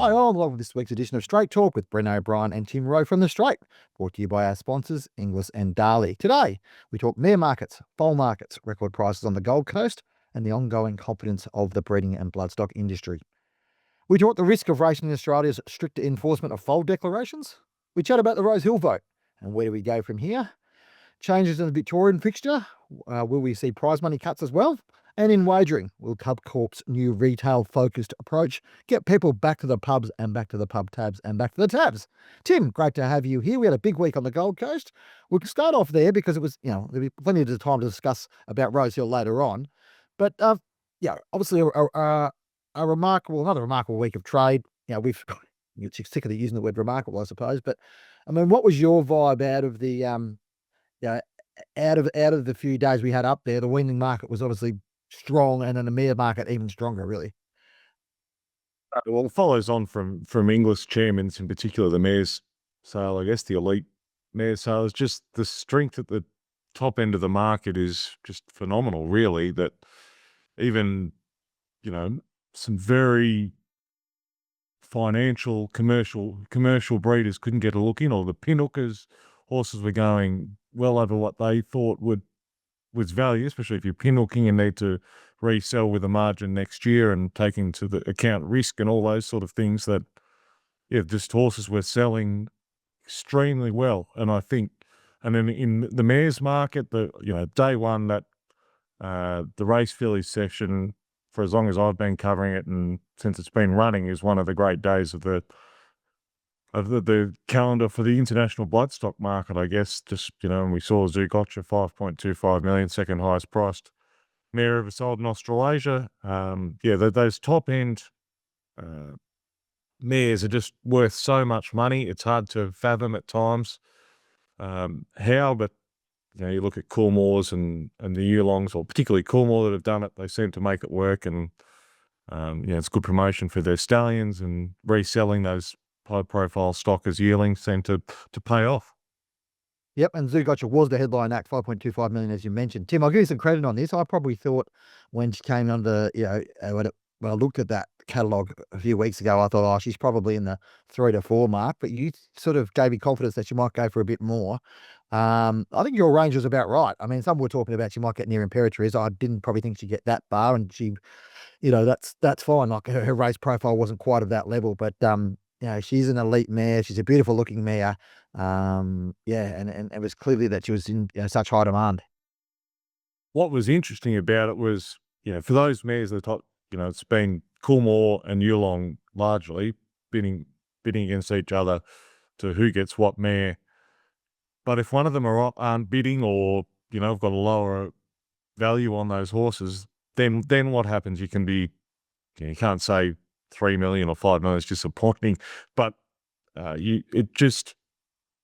Hi all, welcome to this week's edition of Straight Talk with Brennan O'Brien and Tim Rowe from the Straight, brought to you by our sponsors, Inglis and Darley. Today, we talk mare markets, foal markets, record prices on the Gold Coast, and the ongoing confidence of the breeding and bloodstock industry. We talk the risk of racing in Australia's stricter enforcement of foal declarations. We chat about the Rosehill vote, and where do we go from here? Changes in the Victorian fixture. Will we see prize money cuts as well? And in wagering, will Tabcorp's new retail-focused approach get people back to the pubs and back to the pub tabs and back to the tabs? Tim, great to have you here. We had a big week on the Gold Coast. We can start off there because it was, there'll be plenty of time to discuss about Rosehill later on. But, obviously a remarkable, another remarkable week of trade. You're sick of using the word remarkable, I suppose. But, I mean, what was your vibe out of the, out of the few days we had up there? The weaning market was obviously strong, and then the mare market even stronger, really. Well, it follows on from English chairmans, in particular the mares sale, I guess the elite mare sale. Is just the strength at the top end of the market is just phenomenal, really, that even, some very financial, commercial breeders couldn't get a look in, or the pinhookers horses were going well over what they thought was value, especially if you're pinhooking and need to resell with a margin next year and taking into the account risk and all those sort of things that, just horses were selling extremely well. And I think, and then in the mares market, day one, that the race filly session, for as long as I've been covering it and since it's been running, is one of the great days of the calendar for the international bloodstock market, I guess. Just, and we saw Zougotcha, 5.25 million, second highest priced mare ever sold in Australasia. Those top end mares are just worth so much money. It's hard to fathom at times how, but you look at Coolmores and the Yulongs, or particularly Coolmore, that have done it. They seem to make it work, and it's good promotion for their stallions, and reselling those high-profile stock as yearlings seem to pay off. Yep, and Zougotcha was the headline act, 5.25 million, as you mentioned. Tim, I'll give you some credit on this. I probably thought when she came under, when I looked at that catalogue a few weeks ago, I thought, she's probably in the 3 to 4 mark, but you sort of gave me confidence that she might go for a bit more. I think your range was about right. I mean, some were talking about she might get near Imperatriz. I didn't probably think she'd get that far, and she, that's fine. Like her race profile wasn't quite of that level, but she's an elite mare. She's a beautiful looking mare. And it was clearly that she was in such high demand. What was interesting about it was, for those mares at the top, it's been Coolmore and Yulong largely bidding against each other to who gets what mare. But if one of them aren't bidding, or, have got a lower value on those horses, then what happens? You can be, you can't say 3 million or 5 million is disappointing, but there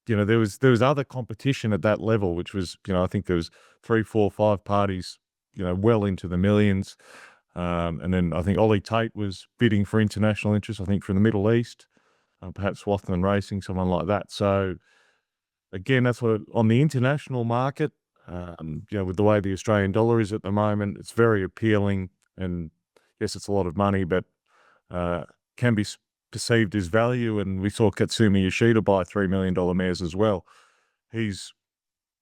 was other competition at that level, which was, I think there was 3, 4, 5 parties, well into the millions. And then I think Ollie Tate was bidding for international interest, I think from the Middle East, perhaps Swarthmore Racing, someone like that. So again, that's what, on the international market, with the way the Australian dollar is at the moment, it's very appealing, and yes, it's a lot of money, but can be perceived as value. And we saw Katsumi Yoshida buy $3 million mares as well. He's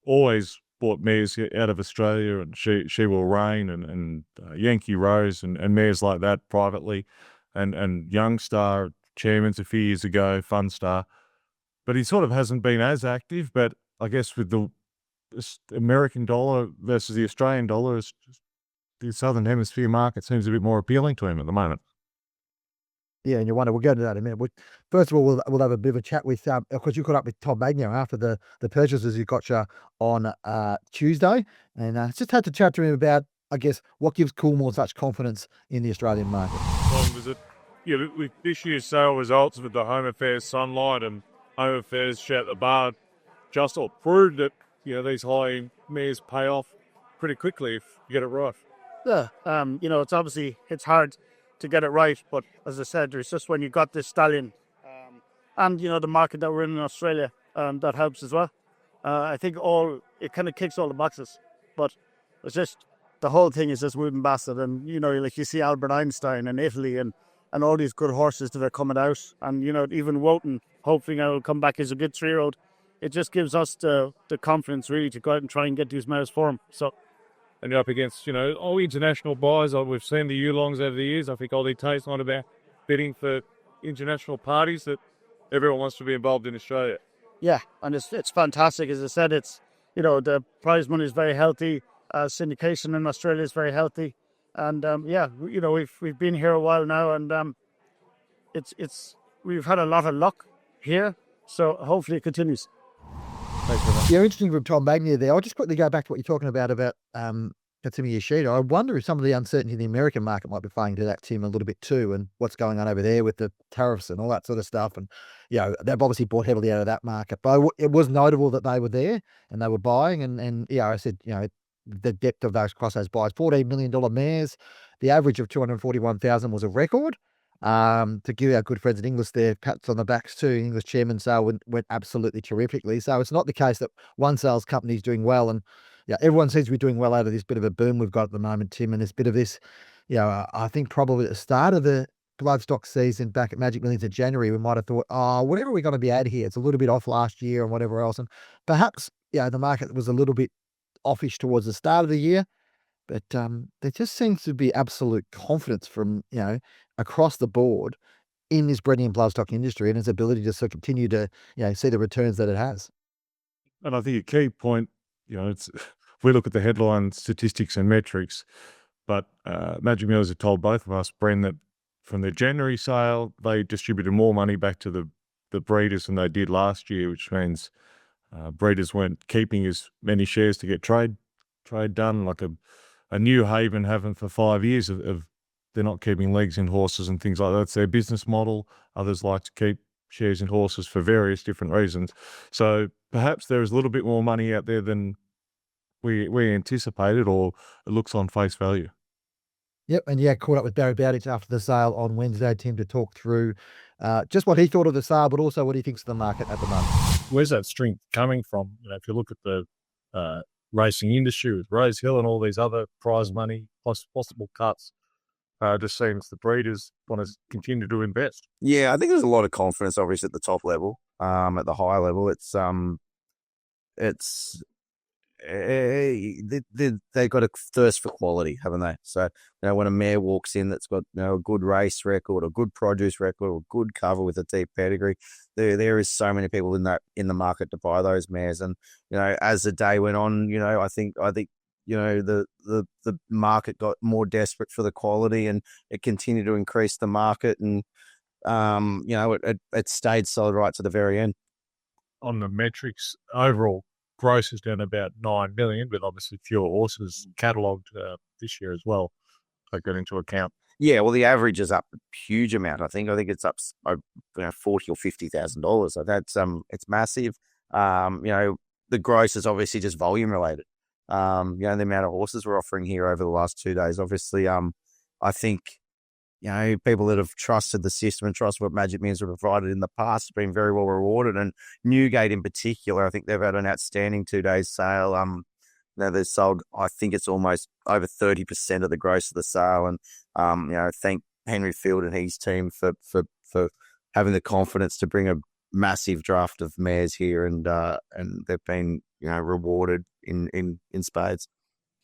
always bought mares out of Australia, and she will reign, and Yankee Rose and mares like that privately, and Youngstar chairman's a few years ago, Fun Star. But he sort of hasn't been as active. But I guess with the American dollar versus the Australian dollar, the Southern Hemisphere market seems a bit more appealing to him at the moment. Yeah, and you wonder, we'll go to that in a minute. First of all, we'll have a bit of a chat with, of course, you caught up with Tom Magno after the purchases you got on Tuesday, and just had to chat to him about, I guess, what gives Coolmore such confidence in the Australian market. Was it, with this year's sale results with the Home Affairs Sunlight and Home Affairs Shout the Bard, just all proved that, these high mares pay off pretty quickly if you get it right. Yeah, it's obviously, it's hard to get it right, but as I said, it's just when you got this stallion, and the market that we're in Australia, that helps as well. I think it kind of kicks all the boxes, but it's just the whole thing is just wooden bastard, and like you see Albert Einstein in Italy, and and all these good horses that are coming out. And, even Wotan, hopefully now will come back as a good 3-year-old. It just gives us the confidence really to go out and try and get these mares for him. So, And you're up against, all international buyers. We've seen the Yulongs over the years. I think Ollie Tate's not about bidding for international parties, that everyone wants to be involved in Australia. yeah, and it's fantastic. As I said, it's, the prize money is very healthy. Syndication in Australia is very healthy. And, we've been here a while now, and we've had a lot of luck here. So hopefully it continues. Thanks very much. Yeah, interesting from Tom Magnier there. I'll just quickly go back to what you're talking about Katsumi Yoshida. I wonder if some of the uncertainty in the American market might be playing to that team a little bit too, and what's going on over there with the tariffs and all that sort of stuff. And, they've obviously bought heavily out of that market. But it was notable that they were there and they were buying. And I said, the depth of those buys, $14 million mares. The average of 241,000 was a record. To give our good friends in English their pats on the backs too. English chairman sale went absolutely terrifically. So it's not the case that one sales company is doing well, and everyone seems to be doing well out of this bit of a boom we've got at the moment, Tim. And this bit of this, I think probably at the start of the bloodstock season back at Magic Millions in January, we might have thought, whatever we're going to be at here, it's a little bit off last year and whatever else. And perhaps, the market was a little bit offish towards the start of the year. But there just seems to be absolute confidence from, across the board in this breeding and bloodstock industry and its ability to sort of continue to, see the returns that it has. And I think a key point, it's we look at the headline statistics and metrics, but Magic Millions have told both of us, Bren, that from their January sale, they distributed more money back to the breeders than they did last year, which means breeders weren't keeping as many shares to get trade done, like a New Haven haven't for 5 years of they're not keeping legs in horses and things like that. It's their business model. Others like to keep shares in horses for various different reasons. So perhaps there is a little bit more money out there than we anticipated, or it looks on face value. Yep, and caught up with Barry Bowditch after the sale on Wednesday, Tim, to talk through just what he thought of the sale, but also what he thinks of the market at the moment. Where's that strength coming from? If you look at the racing industry with Rosehill and all these other prize money, possible cuts, just seems the breeders want to continue to invest. Yeah, I think there's a lot of confidence, obviously, at the top level. At the high level, they've got a thirst for quality, haven't they? So, when a mare walks in that's got a good race record, a good produce record, or good cover with a deep pedigree, there is so many people in the market to buy those mares. And as the day went on, I think the market got more desperate for the quality, and it continued to increase the market, and it stayed solid right to the very end. On the metrics, overall gross is down about 9 million, but obviously fewer horses catalogued this year as well. So get into account. Yeah, well, the average is up a huge amount. I think it's up $40,000 or $50,000. So that's it's massive. The gross is obviously just volume related. The amount of horses we're offering here over the last 2 days. Obviously, I think people that have trusted the system and trust what Magic Millions have provided in the past have been very well rewarded. And Newgate in particular, I think they've had an outstanding 2 days sale. They've sold, I think it's almost over 30% of the gross of the sale. And, thank Henry Field and his team for having the confidence to bring a massive draft of mares here. And they've been, rewarded in spades.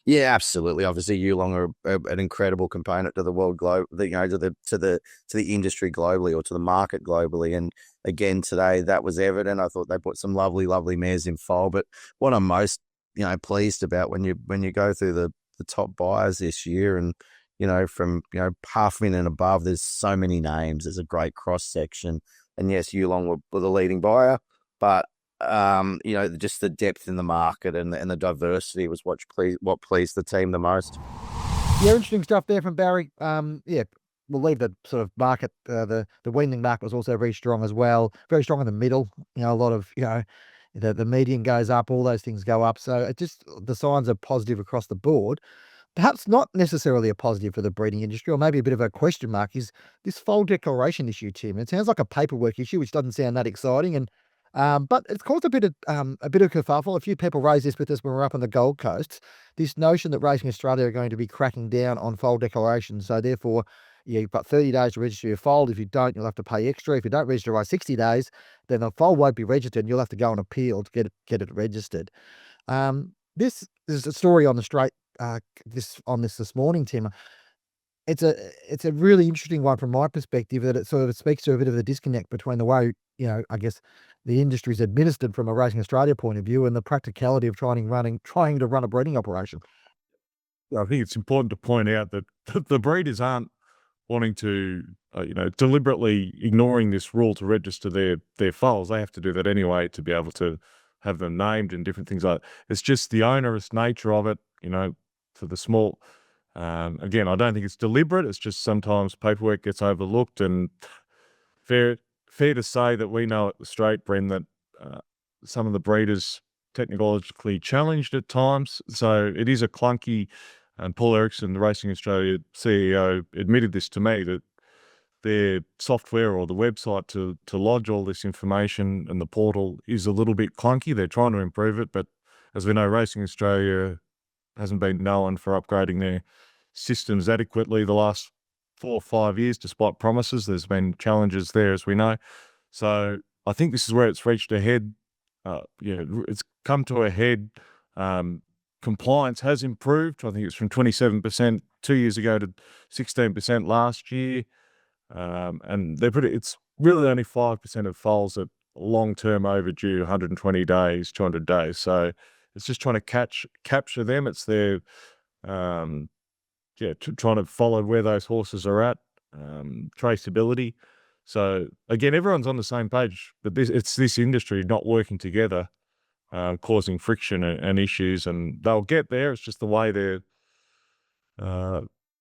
Yeah, absolutely. Obviously, Yulong are an incredible component to the world to the industry globally, or to the market globally. And again, today that was evident. I thought they put some lovely, lovely mares in foal. But what I'm most pleased about when you go through the top buyers this year, and from $500,000 and above, there's so many names. There's a great cross section, and yes, Yulong were the leading buyer, but just the depth in the market and the diversity was what pleased the team the most. Yeah, interesting stuff there from Barry. We'll leave the sort of market. The weaning market was also very strong as well. Very strong in the middle. A lot of the median goes up. All those things go up. So the signs are positive across the board. Perhaps not necessarily a positive for the breeding industry, or maybe a bit of a question mark, is this foal declaration issue, Tim. It sounds like a paperwork issue, which doesn't sound that exciting, and but it's caused a bit of kerfuffle. A few people raised this with us when we were up on the Gold Coast. This notion that Racing Australia are going to be cracking down on foal declarations, so therefore, you've got 30 days to register your foal. If you don't, you'll have to pay extra. If you don't register by 60 days, then the foal won't be registered and you'll have to go on appeal to get it registered. This is a story on the straight this morning, Tim. It's a really interesting one from my perspective, that it sort of speaks to a bit of the disconnect between the way, I guess the industry is administered from a Racing Australia point of view and the practicality of trying to run a breeding operation. I think it's important to point out that the breeders aren't wanting to, deliberately ignoring this rule to register their foals. They have to do that anyway to be able to have them named and different things like that. It's just the onerous nature of it, for the small. Again, I don't think it's deliberate. It's just sometimes paperwork gets overlooked, and fair to say that we know at the Straight, Bren, that some of the breeders technologically challenged at times. So it is a clunky, and Paul Erickson, the Racing Australia CEO, admitted this to me, that their software or the website to lodge all this information and the portal is a little bit clunky. They're trying to improve it, but as we know, Racing Australia hasn't been known for upgrading their systems adequately the last 4 or 5 years, despite promises. There's been challenges there, as we know. So I think this is where it's reached a head. It's come to a head. Compliance has improved. I think it's from 27% 2 years ago to 16% last year. And it's really only 5% of foals that long-term overdue, 120 days, 200 days. So it's just trying to capture them. It's their, trying to follow where those horses are at, traceability. So again, everyone's on the same page, but it's this industry not working together, causing friction and issues, and they'll get there. It's just the way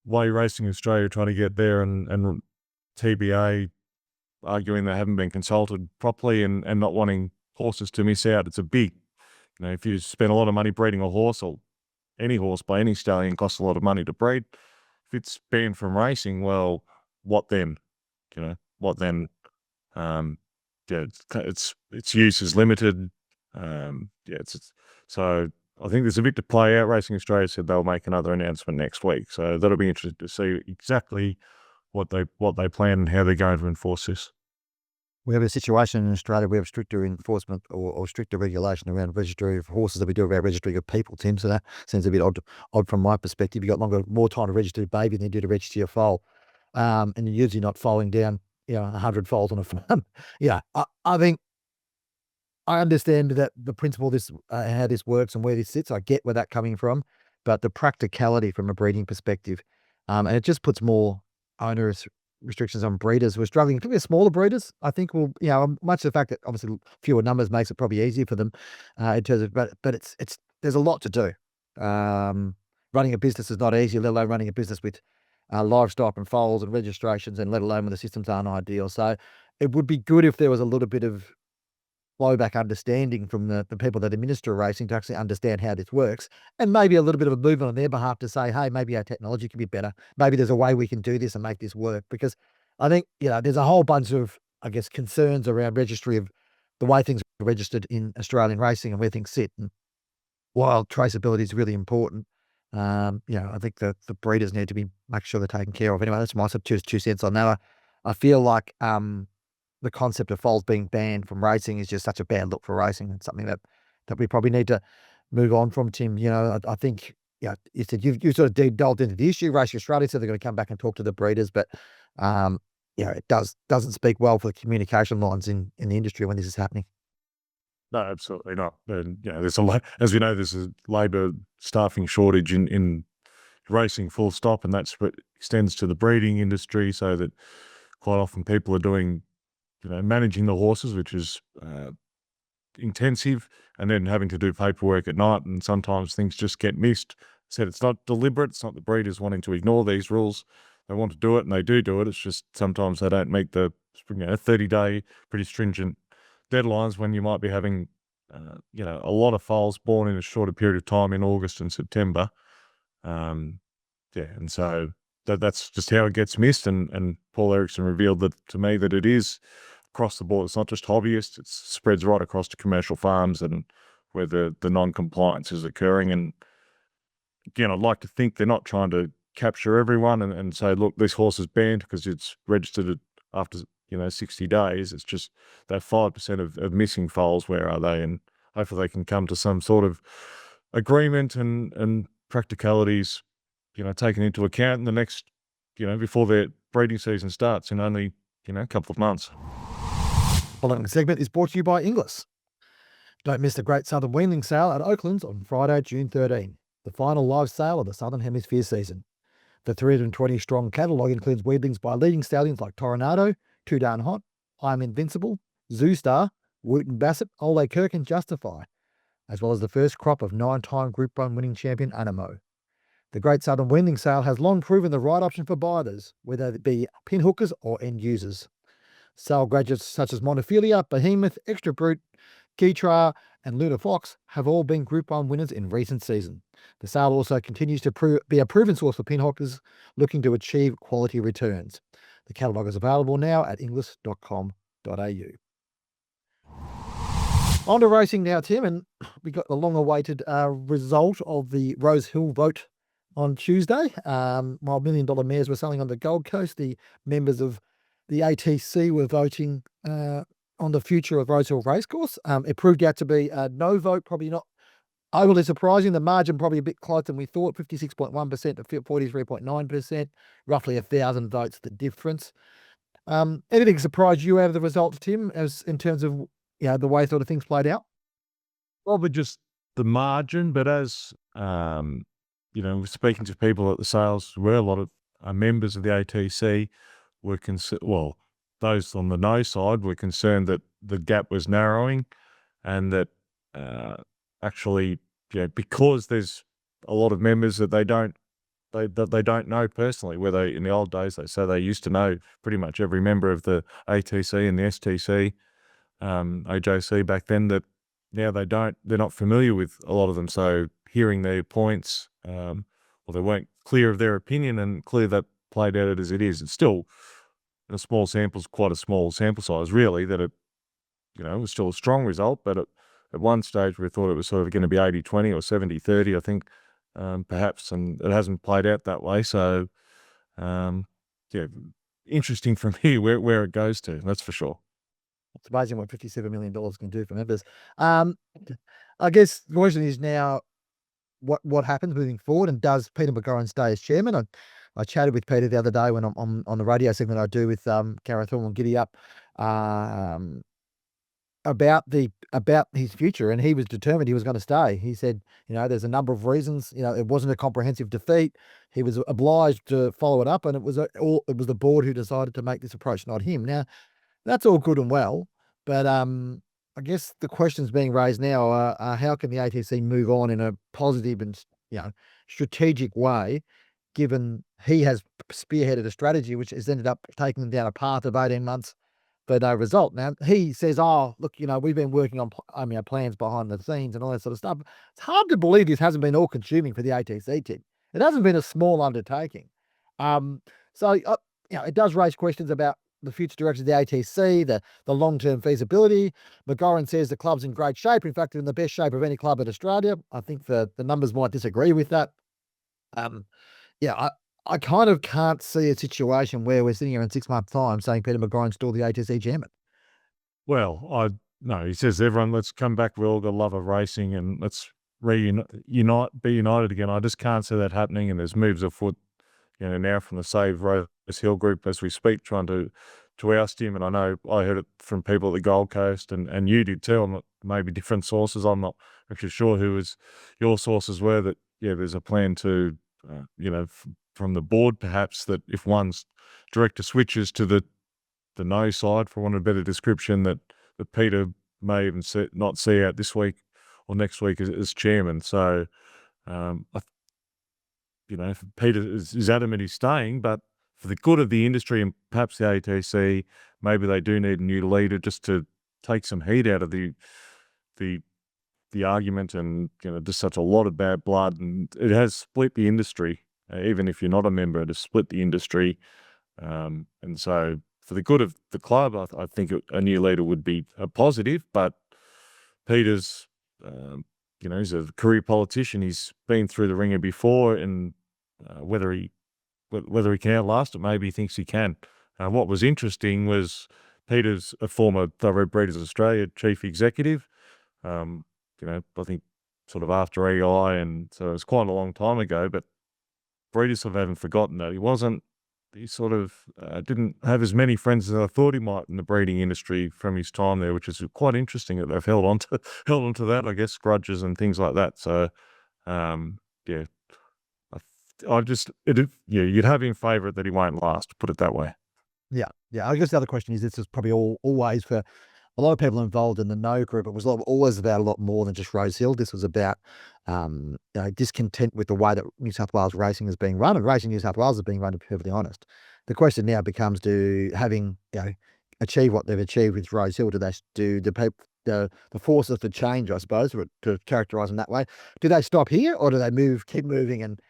way Racing Australia trying to get there, and TBA arguing they haven't been consulted properly and not wanting horses to miss out. It's a big, if you spend a lot of money breeding a horse, or any horse by any stallion costs a lot of money to breed. If it's banned from racing, well, what then? What then? Its use is limited. So I think there's a bit to play out. Racing Australia said they'll make another announcement next week, so that'll be interesting to see exactly what they plan and how they're going to enforce this. We have a situation in Australia. We have stricter enforcement or stricter regulation around registry of horses than we do around registry of people, Tim. So that seems a bit odd from my perspective. You've got more time to register a baby than you do to register your foal. And you're usually not foaling down, 100 foals on a farm. I think I understand that the principle, how this works and where this sits. I get where that's coming from, but the practicality from a breeding perspective, and it just puts more onerous restrictions on breeders who are struggling, particularly smaller breeders. I think much of the fact that obviously fewer numbers makes it probably easier for them in terms of, but it's there's a lot to do. Running a business is not easy, let alone running a business with livestock and foals and registrations, and let alone when the systems aren't ideal. So it would be good if there was a little bit of flowback understanding from the people that administer racing to actually understand how this works, and maybe a little bit of a movement on their behalf to say, hey, maybe our technology can be better. Maybe there's a way we can do this and make this work. Because I think, there's a whole bunch of, concerns around registry of the way things are registered in Australian racing and where things sit. And while traceability is really important, I think the breeders need to make sure they're taken care of. Anyway, that's my two cents on that. I feel like the concept of foals being banned from racing is just such a bad look for racing. It's something that we probably need to move on from, Tim. I think, you said you sort of delved into the issue. Racing Australia said they're going to come back and talk to the breeders, but it doesn't speak well for the communication lines in the industry when this is happening. No, absolutely not. And there's as we know, there's a labour staffing shortage in racing, full stop, and that extends to the breeding industry. So that quite often people are doing, managing the horses, which is intensive, and then having to do paperwork at night, and sometimes things just get missed. Said it's not deliberate. It's not the breeders wanting to ignore these rules. They want to do it, and they do it. It's just sometimes they don't meet the 30-day pretty stringent deadlines when you might be having a lot of foals born in a shorter period of time in August and September. And so that's just how it gets missed. And Paul Erickson revealed that to me that it is across the board. It's not just hobbyists. It spreads right across to commercial farms and where the non-compliance is occurring. And again, I'd like to think they're not trying to capture everyone and say, look, this horse is banned because it's registered after 60 days. It's just that 5% of missing foals. Where are they? And hopefully they can come to some sort of agreement and practicalities, taken into account in the next, before their breeding season starts in only, a couple of months. Following segment is brought to you by Inglis. Don't miss the Great Southern Weanling Sale at Oaklands on Friday, June 13, the final live sale of the Southern Hemisphere season. The 320-strong catalogue includes weanlings by leading stallions like Toronado, Too Darn Hot, I'm Invincible, Zoostar, Wooten Bassett, Ole Kirk and Justify, as well as the first crop of 9-time Group 1 winning champion Animo. The Great Southern Weanling Sale has long proven the right option for buyers, whether it be pinhookers or end users. Sale graduates such as Montefilia, Behemoth, Extra Brute, Keitra and Luna Fox have all been Group 1 winners in recent season. The sale also continues to be a proven source for pinhookers looking to achieve quality returns. The catalogue is available now at inglis.com.au. On to racing now, Tim, and we got the long-awaited result of the Rosehill vote on Tuesday. While $1 million mares were selling on the Gold Coast, the members of the ATC were voting on the future of Rosehill Racecourse. It proved out to be a no vote, probably not overly surprising. The margin probably a bit closer than we thought, 56.1% to 43.9%, roughly 1,000 votes the difference. Anything surprised you out of the results, Tim, as in terms of the way sort of things played out? Probably just the margin, but as speaking to people at the sales, were a lot of members of the ATC were those on the no side were concerned that the gap was narrowing, and that actually, because there's a lot of members that they don't know personally, where they in the old days they used to know pretty much every member of the ATC and the STC, AJC back then, that now they don't. They're not familiar with a lot of them, so hearing their points, they weren't clear of their opinion, and clear that played out as it is. It's still a small sample, quite a small sample size, really, that it was still a strong result, but at one stage we thought it was sort of going to be 80-20 or 70-30, I think, perhaps, and it hasn't played out that way. So, interesting from here where it goes to, that's for sure. It's amazing what $57 million can do for members. I guess the question is now what happens moving forward, and does Peter McGorran stay as chairman? I chatted with Peter the other day when I'm on the radio segment I do with Gareth Hall and Giddy Up about his future, and he was determined he was going to stay. He said, there's a number of reasons. It wasn't a comprehensive defeat. He was obliged to follow it up, and it was the board who decided to make this approach, not him. Now, that's all good and well, but I guess the questions being raised now are how can the ATC move on in a positive and strategic way, given he has spearheaded a strategy which has ended up taking them down a path of 18 months for no result. Now, he says, look, we've been working on plans behind the scenes and all that sort of stuff. It's hard to believe this hasn't been all-consuming for the ATC team. It hasn't been a small undertaking. It does raise questions about the future direction of the ATC, the long-term feasibility. McGorran says the club's in great shape. In fact, in the best shape of any club in Australia. I think the numbers might disagree with that. I kind of can't see a situation where we're sitting here in 6 months' time saying Peter McGorran's still the ATC chairman. Well, no, he says, everyone, let's come back. We're all got a love of racing, and let's be united again. I just can't see that happening, and there's moves afoot, now from the Save Rosehill group as we speak, trying to oust him. And I know I heard it from people at the Gold Coast, and you did too. Maybe different sources. I'm not actually sure who your sources were, that, there's a plan to, from the board, perhaps, that if one's director switches to the no side, for want of a better description, that Peter may even not see out this week or next week as chairman. So, Peter is adamant he's staying, but for the good of the industry and perhaps the ATC, maybe they do need a new leader just to take some heat out of the argument, and just such a lot of bad blood, and it has split the industry. Even if you're not a member, it has split the industry, and so for the good of the club, I think a new leader would be a positive. But Peter's, he's a career politician. He's been through the ringer before, and whether he whether he can outlast it, maybe he thinks he can. What was interesting was Peter's a former Thoroughbred Breeders Australia chief executive. I think sort of after EI, and so it was quite a long time ago, but breeders sort of haven't forgotten that. He sort of didn't have as many friends as I thought he might in the breeding industry from his time there, which is quite interesting that they've held on to that, I guess, grudges and things like that. So, yeah, you'd have him favourite that he won't last, put it that way. Yeah. I guess the other question is, this is probably always for a lot of people involved in the no group. It was always about a lot more than just Rosehill. This was about discontent with the way that New South Wales racing is being run, and Racing New South Wales is being run, to be perfectly honest. The question now becomes, having achieved what they've achieved with Rosehill, do the forces for change, I suppose, to characterise them that way, do they stop here, or do they keep moving and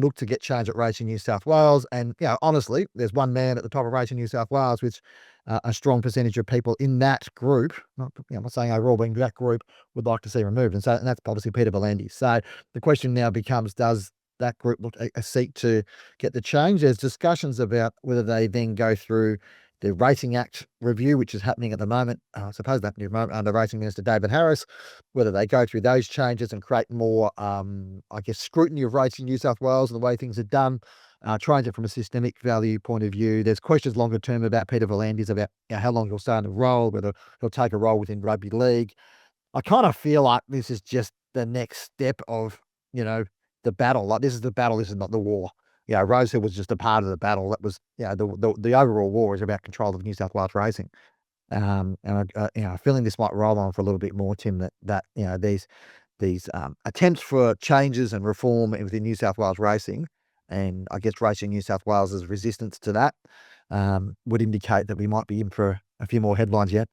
look to get change at Racing New South Wales? And honestly, there's one man at the top of Racing New South Wales, which a strong percentage of people in that group, I'm not saying overall, being that group, would like to see removed, and that's obviously Peter V'landys. So the question now becomes, does that group look a seek to get the change? There's discussions about whether they then go through the Racing Act review, which is happening at the moment, I suppose that under Racing Minister David Harris, whether they go through those changes and create more, scrutiny of Racing New South Wales and the way things are done, trying it from a systemic value point of view. There's questions longer term about Peter V'landys, about how long he'll stay in the role, whether he'll take a role within rugby league. I kind of feel like this is just the next step of, the battle. Like, this is the battle, this is not the war. Rosehill was just a part of the battle. That was, the overall war is about control of New South Wales racing. And feeling this might roll on for a little bit more, Tim, that these attempts for changes and reform within New South Wales racing, and I guess Racing New South Wales' resistance to that, would indicate that we might be in for a few more headlines yet.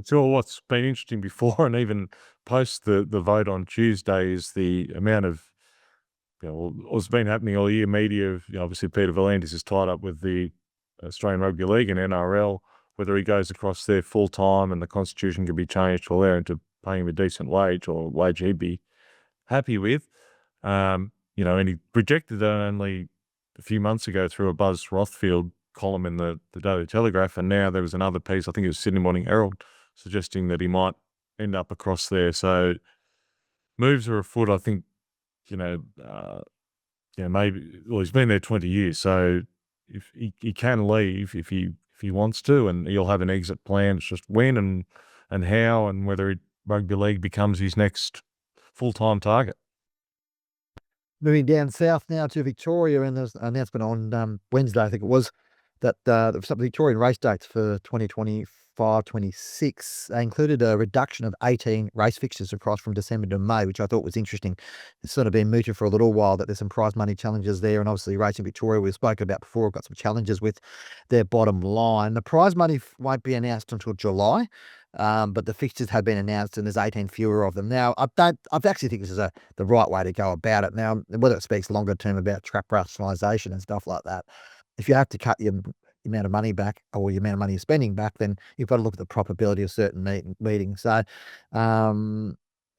Sure. What's been interesting before and even post the vote on Tuesday is the amount of, what's been happening all year, media. Obviously Peter V'landys is tied up with the Australian Rugby League and NRL, whether he goes across there full time and the constitution can be changed to allow him to pay him a decent wage, or a wage he'd be happy with. And he projected that only a few months ago through a Buzz Rothfield column in the Daily Telegraph, and now there was another piece, I think it was Sydney Morning Herald, suggesting that he might end up across there. So moves are afoot. I think, maybe. Well, he's been there 20 years, so if he can leave if he wants to, and he'll have an exit plan. It's just when and how, and whether rugby league becomes his next full-time target. Moving down south now to Victoria, and there's an announcement on Wednesday, I think it was, that the Victorian race dates for 2025-26 included a reduction of 18 race fixtures across from December to May, which I thought was interesting. It's sort of been mooted for a little while that there's some prize money challenges there, and obviously Racing Victoria, we've spoken about before, got some challenges with their bottom line. The prize money won't be announced until July, but the fixtures have been announced, and there's 18 fewer of them. Now, I actually think this is the right way to go about it. Now, whether it speaks longer term about track rationalisation and stuff like that, if you have to cut your amount of money back, or your amount of money you're spending back, then you've got to look at the probability of certain meetings. So,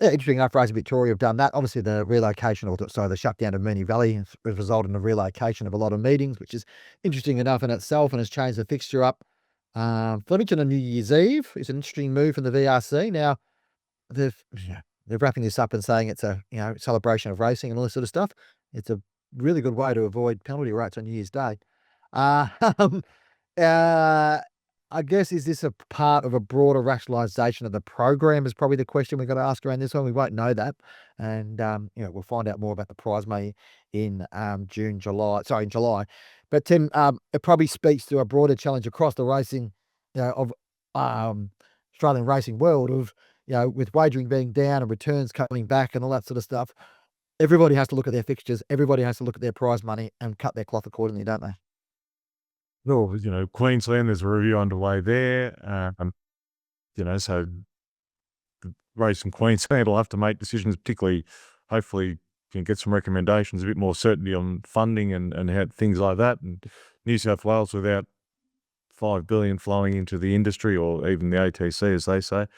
interesting enough, Racing Victoria have done that. Obviously, the the shutdown of Moonee Valley has resulted in the relocation of a lot of meetings, which is interesting enough in itself, and has changed the fixture up. Flemington on New Year's Eve is an interesting move from the VRC. Now, they're wrapping this up and saying it's a celebration of racing and all this sort of stuff. It's a really good way to avoid penalty rates on New Year's Day. I guess, is this a part of a broader rationalisation of the program is probably the question we've got to ask around this one. We won't know that. And, we'll find out more about the prize money in July. But Tim, it probably speaks to a broader challenge across the racing, of Australian racing world of, with wagering being down and returns coming back and all that sort of stuff. Everybody has to look at their fixtures. Everybody has to look at their prize money and cut their cloth accordingly, don't they? Well, Queensland, there's a review underway there. So the race in Queensland will have to make decisions, particularly, hopefully, can get some recommendations, a bit more certainty on funding and how things like that. And New South Wales, without $5 billion flowing into the industry, or even the ATC, as they say,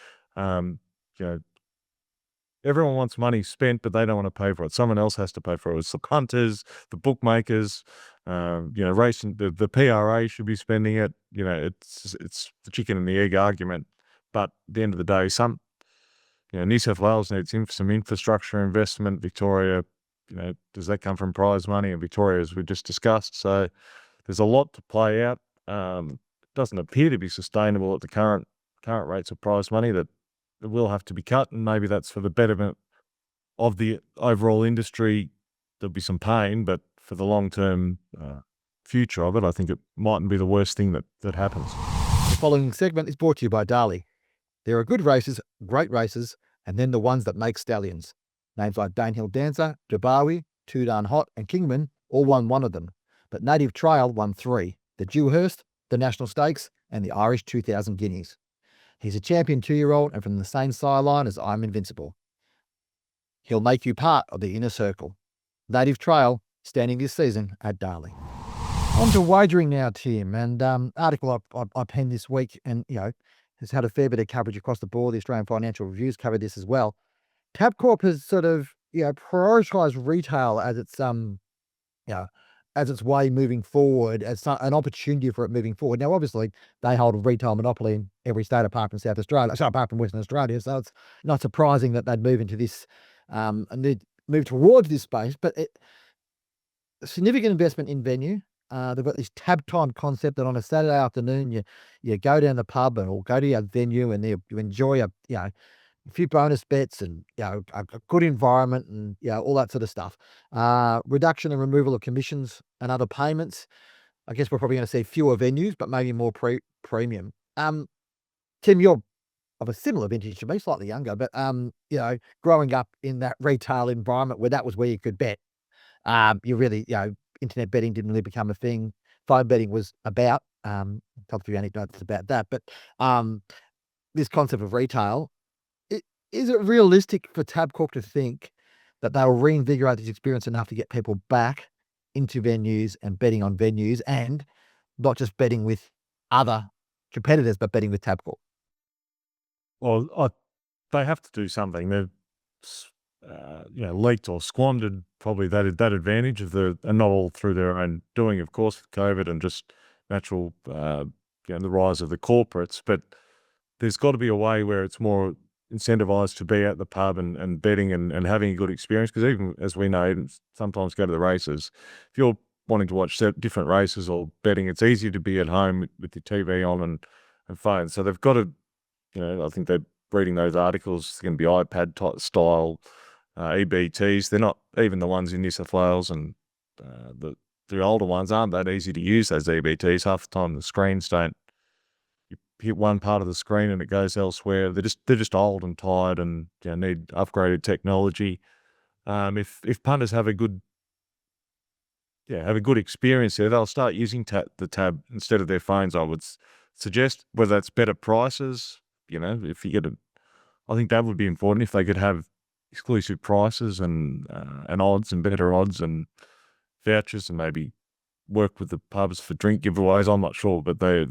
everyone wants money spent, but they don't want to pay for it. Someone else has to pay for it. It's the punters, the bookmakers, racing. The PRA should be spending it. It's the chicken and the egg argument. But at the end of the day, New South Wales needs some infrastructure investment. Victoria, does that come from prize money? And Victoria, as we just discussed, so there's a lot to play out. It doesn't appear to be sustainable at the current rates of prize money. That it will have to be cut, and maybe that's for the betterment of the overall industry. There'll be some pain, but for the long-term future of it, I think it mightn't be the worst thing that happens. The following segment is brought to you by Darley. There are good races, great races, and then the ones that make stallions. Names like Danehill Dancer, Dubawi, Toodarn Hot, and Kingman all won one of them, but Native Trail won 3: the Dewhurst, the National Stakes, and the Irish 2000 Guineas. He's a champion 2-year-old and from the same sideline as I'm Invincible. He'll make you part of the inner circle. Native Trail, standing this season at Darley. On to wagering now, Tim, and article I penned this week, and has had a fair bit of coverage across the board. The Australian Financial Review's covered this as well. Tabcorp has sort of prioritised retail as its as its way moving forward, as an opportunity for it moving forward. Now, obviously, they hold a retail monopoly in every state apart from South Australia, apart from Western Australia. So it's not surprising that they'd move into this and they'd move towards this space. But significant investment in venue. They've got this tab time concept that on a Saturday afternoon you go down the pub or go to your venue and you enjoy a few bonus bets and a good environment and all that sort of stuff. Reduction and removal of commissions and other payments. I guess we're probably going to see fewer venues, but maybe more premium. Tim, you're of a similar vintage to me, slightly younger, but growing up in that retail environment where that was where you could bet. You really, internet betting didn't really become a thing. Phone betting was about. Tell a few anecdotes about that, but this concept of retail. Is it realistic for Tabcorp to think that they'll reinvigorate this experience enough to get people back into venues and betting on venues and not just betting with other competitors, but betting with Tabcorp? Well, they have to do something. They've leaked or squandered probably that advantage of and not all through their own doing, of course, with COVID and just natural, the rise of the corporates. But there's got to be a way where it's more incentivized to be at the pub and betting and having a good experience, because even as we know, sometimes go to the races, if you're wanting to watch different races or betting, it's easier to be at home with your TV on and phone. So they've got to, I think they're reading those articles. It's going to be iPad type style EBTs. They're not even the ones in New South Wales, and the older ones aren't that easy to use, those EBTs. Half the time the screens don't, hit one part of the screen and it goes elsewhere. They're just old and tired and need upgraded technology. If punters have a good experience there, they'll start using the tab instead of their phones. I would suggest, whether that's better prices. If you get I think that would be important, if they could have exclusive prices and odds and better odds and vouchers, and maybe work with the pubs for drink giveaways. I'm not sure, but they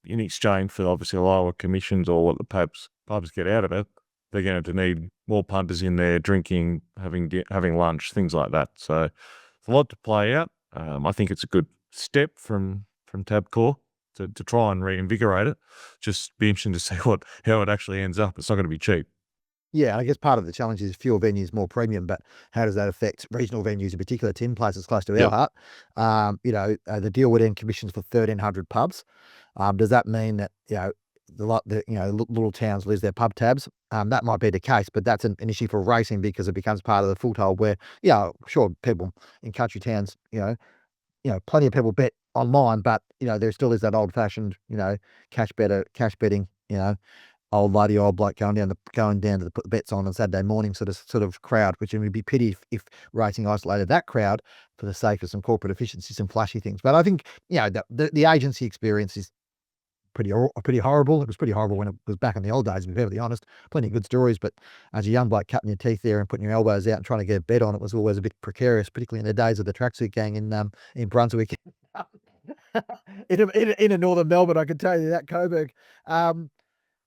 in exchange for obviously lower commissions or what the pubs get out of it, they're going to need more punters in there drinking, having lunch, things like that. So it's a lot to play out. I think it's a good step from Tabcorp to try and reinvigorate it. Just be interesting to see how it actually ends up. It's not going to be cheap. Yeah, I guess part of the challenge is fewer venues, more premium, but how does that affect regional venues in particular? Tim, places close to our heart. The deal would end commissions for 1,300 pubs. Does that mean that the little towns lose their pub tabs? That might be the case, but that's an issue for racing, because it becomes part of the foothold where, sure, people in country towns, plenty of people bet online, but there still is that old fashioned, cash betting, old lady, old bloke going down to put the bets on Saturday morning sort of crowd, which it would be pity if racing isolated that crowd for the sake of some corporate efficiencies and flashy things. But I think the agency experience is pretty horrible. It was pretty horrible when it was back in the old days, to be perfectly honest. Plenty of good stories, but as a young bloke cutting your teeth there and putting your elbows out and trying to get a bet on, it was always a bit precarious, particularly in the days of the tracksuit gang in Brunswick. in a northern Melbourne, I can tell you that, Coburg.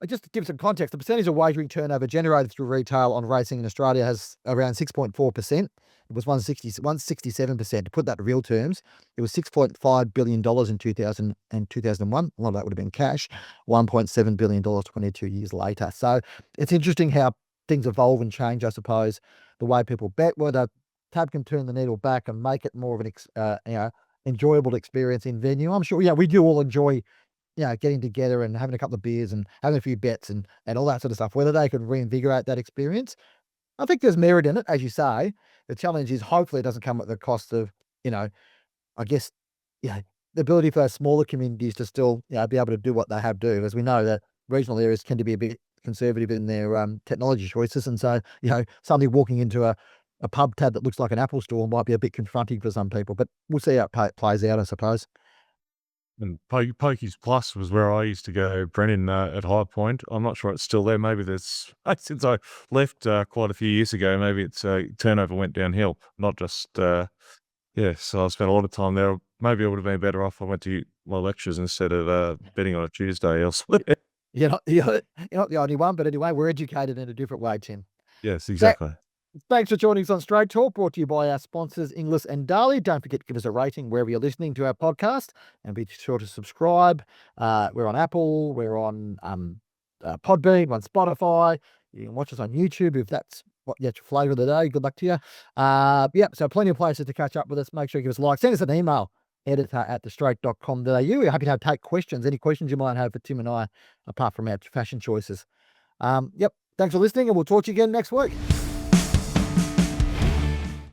Just to give some context, the percentage of wagering turnover generated through retail on racing in Australia has around 6.4%. It was 167%. To put that in real terms, it was $6.5 billion in 2000 and 2001. A lot of that would have been cash. $1.7 billion 22 years later. So it's interesting how things evolve and change, I suppose, the way people bet, whether Tab can turn the needle back and make it more of an enjoyable experience in venue. I'm sure, we do all enjoy getting together and having a couple of beers and having a few bets and all that sort of stuff, whether they could reinvigorate that experience. I think there's merit in it, as you say. The challenge is hopefully it doesn't come at the cost of, I guess, the ability for smaller communities to still, be able to do what they have do. As we know that regional areas tend to be a bit conservative in their technology choices. And so, somebody walking into a pub tab that looks like an Apple store might be a bit confronting for some people, but we'll see how it plays out, I suppose. And Pokies Plus was where I used to go, Brennan, at High Point. I'm not sure it's still there. Maybe there's, since I left quite a few years ago, maybe it's turnover went downhill, not just, so I spent a lot of time there. Maybe I would have been better off. I went to my lectures instead of betting on a Tuesday elsewhere. You're not the only one, but anyway, we're educated in a different way, Tim. Yes, exactly. Thanks for joining us on Straight Talk, brought to you by our sponsors, Inglis and Darley. Don't forget to give us a rating wherever you're listening to our podcast, and be sure to subscribe. We're on Apple, we're on Podbean, on Spotify. You can watch us on YouTube if that's what your flavour of the day. Good luck to you. So plenty of places to catch up with us. Make sure you give us a like. Send us an email, editor@thestraight.com.au. We're happy to take questions, any questions you might have for Tim and I, apart from our fashion choices. Thanks for listening, and we'll talk to you again next week.